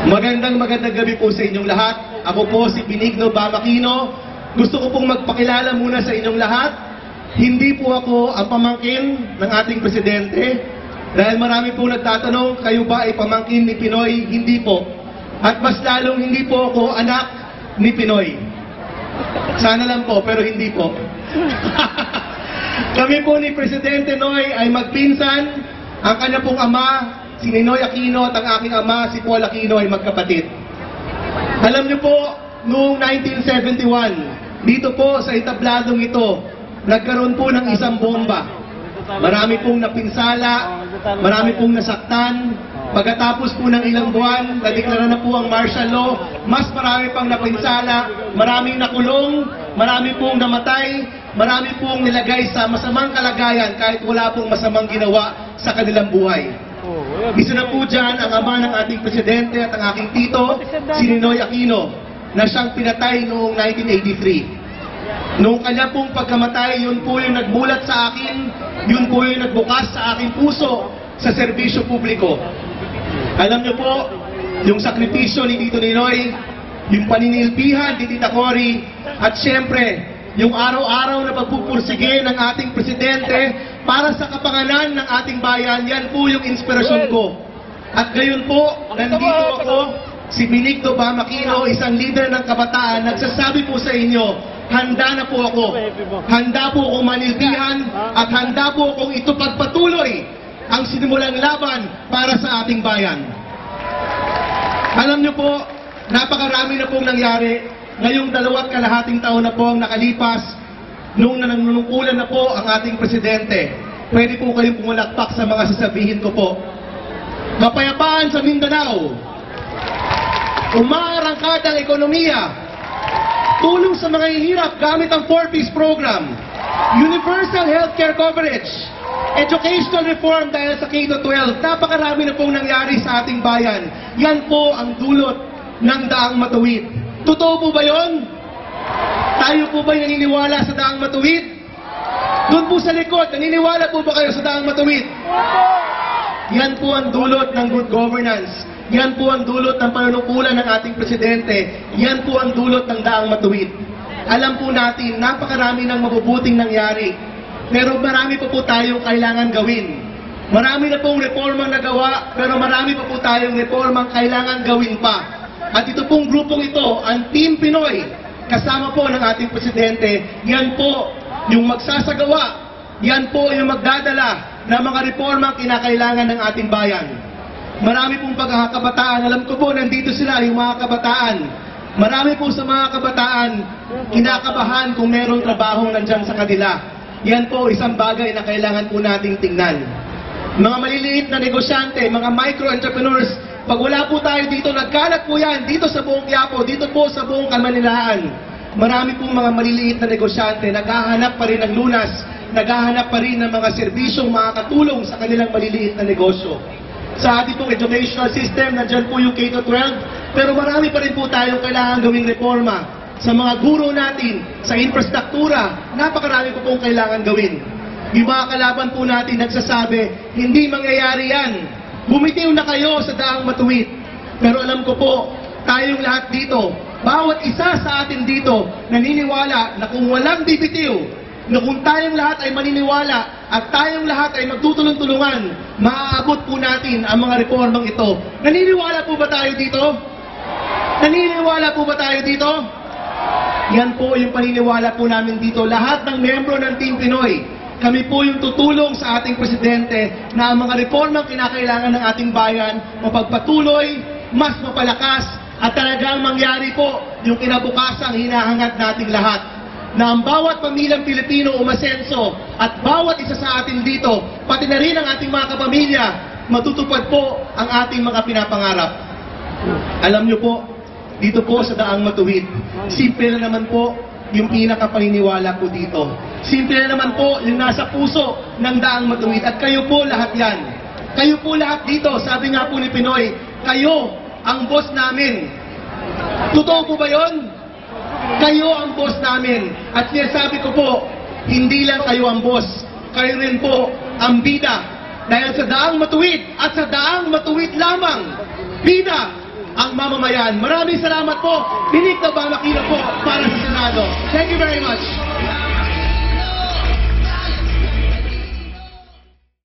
Magandang gabi po sa inyong lahat. Ako po si Benigno Bamakino. Gusto ko pong magpakilala muna sa inyong lahat. Hindi po ako ang pamangkin ng ating presidente. Dahil marami pong nagtatanong, kayo ba ay pamangkin ni Pinoy? Hindi po. At mas lalong hindi po ako anak ni Pinoy. Sana lang po, pero hindi po. Kami po ni Presidente Noy ay magpinsan. Ang kanya pong ama, si Ninoy Aquino, at ang aking ama, si Paul Aquino, ay magkapatid. Alam niyo po, noong 1971, dito po sa etabladong ito, nagkaroon po ng isang bomba. Marami pong napinsala, marami pong nasaktan. Pagkatapos po ng ilang buwan, nadeklara na po ang martial law, mas marami pang napinsala, maraming nakulong, marami pong namatay, marami pong nilagay sa masamang kalagayan kahit wala pong masamang ginawa sa kanilang buhay. Isa na po dyan ang ama ng ating presidente at ang aking tito, si Ninoy Aquino, na siyang pinatay noong 1983. Noong kanya pong pagkamatay, yun po yung nagmulat sa akin, yun po yung nagbukas sa aking puso sa serbisyo publiko. Alam niyo po, yung sakripisyo ni Tito Ninoy, yung paninilpihan ni Tita Cory, at siyempre, yung araw-araw na pagpupursige ng ating presidente para sa kapanganan ng ating bayan, yan po yung inspirasyon ko. At gayon po, nandito ako, si Benigno Bamakino, isang leader ng kabataan, nagsasabi po sa inyo, handa na po ako. Handa po akong manilbihan at handa po akong itupagpatuloy ang sinimulang laban para sa ating bayan. Alam niyo po, napakarami na pong nangyari. Ngayong 2.5 taon na po ang nakalipas, nung nanunungkulan na po ang ating presidente. Pwede po kayong pumalakpak sa mga sasabihin ko po. Kapayapaan sa Mindanao, umaarangkad ang ekonomiya, tulong sa mga hirap gamit ang 4-piece program, universal healthcare coverage, educational reform dahil sa K-12, napakarami na pong nangyari sa ating bayan. Yan po ang dulot ng Daang Matuwid. Totoo po ba yun? Tayo po ba'y naniniwala sa Daang Matuwid? Doon po sa likod, naniniwala po ba kayo sa Daang Matuwid? Yan po ang dulot ng good governance. Yan po ang dulot ng panunungkulan ng ating presidente. Yan po ang dulot ng Daang Matuwid. Alam po natin, napakarami ng mabubuting nangyari. Pero marami pa po tayong kailangan gawin. Marami na pong reformang nagawa, pero marami pa po tayong reformang kailangan gawin pa. At ito pong grupong ito, ang Team Pinoy, kasama po ng ating presidente, yan po yung magsasagawa, yan po yung magdadala ng mga reformang kinakailangan ng ating bayan. Marami pong pagkakabataan, alam ko po, nandito sila, yung mga kabataan. Marami po sa mga kabataan, kinakabahan kung merong trabaho nandyan sa kanila. Yan po isang bagay na kailangan po nating tingnan. Mga maliliit na negosyante, mga micro-entrepreneurs, pag wala po tayo dito, nagkalat po yan dito sa buong Quiapo, dito po sa buong Kalmanilaan. Marami pong mga maliliit na negosyante, naghahanap pa rin ng lunas, naghahanap pa rin ng mga serbisyong makakatulong sa kanilang maliliit na negosyo. Sa ating pong educational system, nandyan po yung K-12, pero marami pa rin po tayong kailangan gawing reforma. Sa mga guro natin, sa infrastruktura, napakarami po pong kailangan gawin. Yung mga kalaban po natin nagsasabi, hindi mangyayari yan. Bumitiw na kayo sa Daang Matuwid. Pero alam ko po, tayong lahat dito, bawat isa sa atin dito, naniniwala na kung walang bibitiw, na kung tayong lahat ay maniniwala at tayong lahat ay magtutulong-tulungan, maaabot po natin ang mga reformang ito. Naniniwala po ba tayo dito? Naniniwala po ba tayo dito? Yan po yung paniniwala po namin dito. Lahat ng membro ng Team Pinoy, kami po yung tutulong sa ating presidente na ang mga reformang kinakailangan ng ating bayan mapagpatuloy, mas mapalakas, at talagang mangyari po yung kinabukasang hinahangad nating lahat. Na ang bawat pamilyang Pilipino umasenso at bawat isa sa atin dito, pati na rin ang ating mga kapamilya, matutupad po ang ating mga pinapangarap. Alam nyo po, dito po sa Daang Matuwid, simple na naman po yung pinakapaniniwala ko dito. Simple na naman po yung nasa puso ng Daang Matuwid. At kayo po lahat yan. Kayo po lahat dito, sabi nga po ni Pinoy, kayo ang boss namin. Totoo po ba yun? Kayo ang boss namin. At sinasabi ko po, hindi lang kayo ang boss, kayo rin po ang bida. Dahil sa Daang Matuwid at sa Daang Matuwid lamang, bida ang mamamayan. Maraming salamat po. Pinik na Balmakina po para sa Senado. Thank you very much.